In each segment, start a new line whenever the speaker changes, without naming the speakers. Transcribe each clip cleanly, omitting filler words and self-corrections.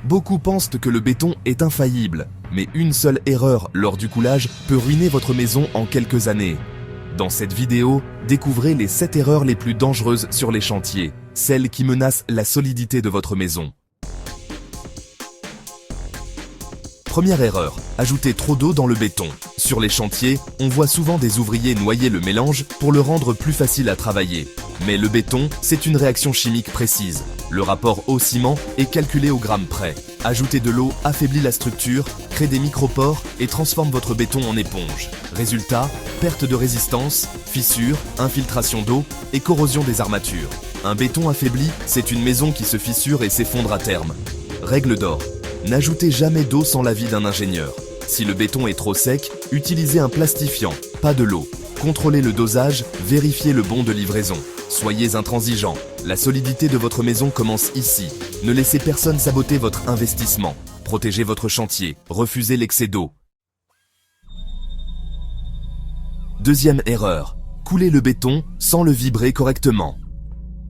Beaucoup pensent que le béton est infaillible, mais une seule erreur lors du coulage peut ruiner votre maison en quelques années. Dans cette vidéo, découvrez les 7 erreurs les plus dangereuses sur les chantiers, celles qui menacent la solidité de votre maison. Première erreur, ajouter trop d'eau dans le béton. Sur les chantiers, on voit souvent des ouvriers noyer le mélange pour le rendre plus facile à travailler. Mais le béton, c'est une réaction chimique précise. Le rapport eau-ciment est calculé au gramme près. Ajouter de l'eau affaiblit la structure, crée des micropores et transforme votre béton en éponge. Résultat, perte de résistance, fissures, infiltration d'eau et corrosion des armatures. Un béton affaibli, c'est une maison qui se fissure et s'effondre à terme. Règle d'or. N'ajoutez jamais d'eau sans l'avis d'un ingénieur. Si le béton est trop sec, utilisez un plastifiant, pas de l'eau. Contrôlez le dosage, vérifiez le bon de livraison. Soyez intransigeants. La solidité de votre maison commence ici. Ne laissez personne saboter votre investissement. Protégez votre chantier. Refusez l'excès d'eau. Deuxième erreur. Couler le béton sans le vibrer correctement.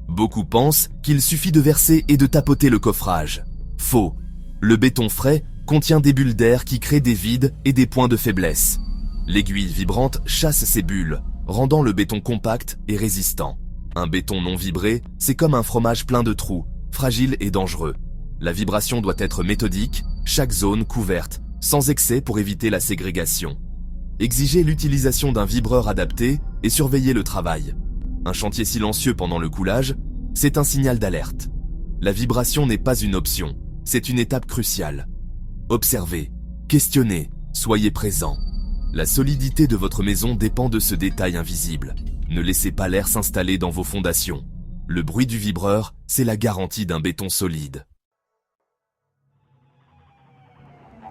Beaucoup pensent qu'il suffit de verser et de tapoter le coffrage. Faux. Le béton frais contient des bulles d'air qui créent des vides et des points de faiblesse. L'aiguille vibrante chasse ces bulles, rendant le béton compact et résistant. Un béton non vibré, c'est comme un fromage plein de trous, fragile et dangereux. La vibration doit être méthodique, chaque zone couverte, sans excès pour éviter la ségrégation. Exigez l'utilisation d'un vibreur adapté et surveillez le travail. Un chantier silencieux pendant le coulage, c'est un signal d'alerte. La vibration n'est pas une option. C'est une étape cruciale. Observez, questionnez, soyez présent. La solidité de votre maison dépend de ce détail invisible. Ne laissez pas l'air s'installer dans vos fondations. Le bruit du vibreur, c'est la garantie d'un béton solide.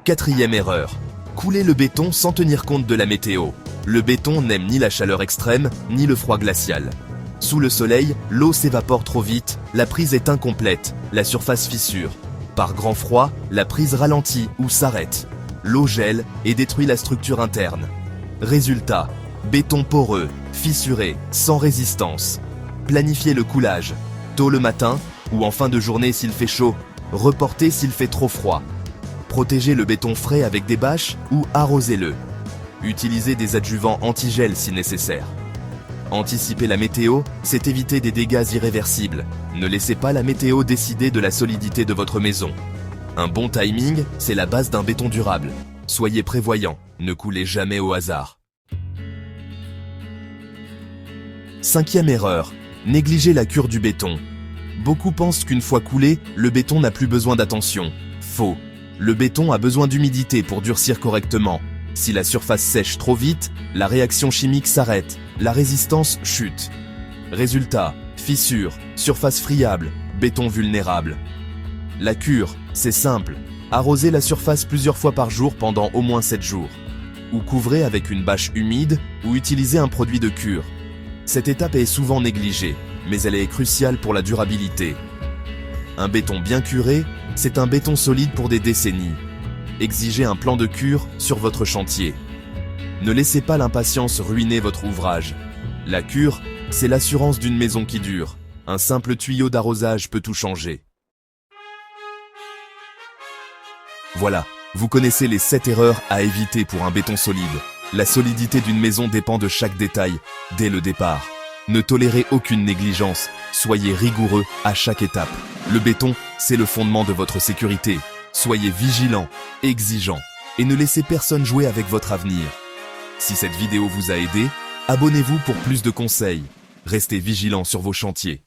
Quatrième erreur. Couler le béton sans tenir compte de la météo. Le béton n'aime ni la chaleur extrême, ni le froid glacial. Sous le soleil, l'eau s'évapore trop vite, la prise est incomplète, la surface fissure. Par grand froid, la prise ralentit ou s'arrête. L'eau gèle et détruit la structure interne. Résultat, béton poreux, fissuré, sans résistance. Planifiez le coulage, tôt le matin ou en fin de journée s'il fait chaud, reportez s'il fait trop froid. Protégez le béton frais avec des bâches ou arrosez-le. Utilisez des adjuvants anti-gel si nécessaire. Anticiper la météo, c'est éviter des dégâts irréversibles. Ne laissez pas la météo décider de la solidité de votre maison. Un bon timing, c'est la base d'un béton durable. Soyez prévoyants, ne coulez jamais au hasard. Cinquième erreur, négligez la cure du béton. Beaucoup pensent qu'une fois coulé, le béton n'a plus besoin d'attention. Faux. Le béton a besoin d'humidité pour durcir correctement. Si la surface sèche trop vite, la réaction chimique s'arrête, la résistance chute. Résultat, fissures, surface friable, béton vulnérable. La cure, c'est simple. Arrosez la surface plusieurs fois par jour pendant au moins 7 jours. Ou couvrez avec une bâche humide ou utilisez un produit de cure. Cette étape est souvent négligée, mais elle est cruciale pour la durabilité. Un béton bien curé, c'est un béton solide pour des décennies. Exigez un plan de cure sur votre chantier. Ne laissez pas l'impatience ruiner votre ouvrage. La cure, c'est l'assurance d'une maison qui dure. Un simple tuyau d'arrosage peut tout changer. Voilà, vous connaissez les 7 erreurs à éviter pour un béton solide. La solidité d'une maison dépend de chaque détail, dès le départ. Ne tolérez aucune négligence, soyez rigoureux à chaque étape. Le béton, c'est le fondement de votre sécurité. Soyez vigilants, exigeants, et ne laissez personne jouer avec votre avenir. Si cette vidéo vous a aidé, abonnez-vous pour plus de conseils. Restez vigilants sur vos chantiers.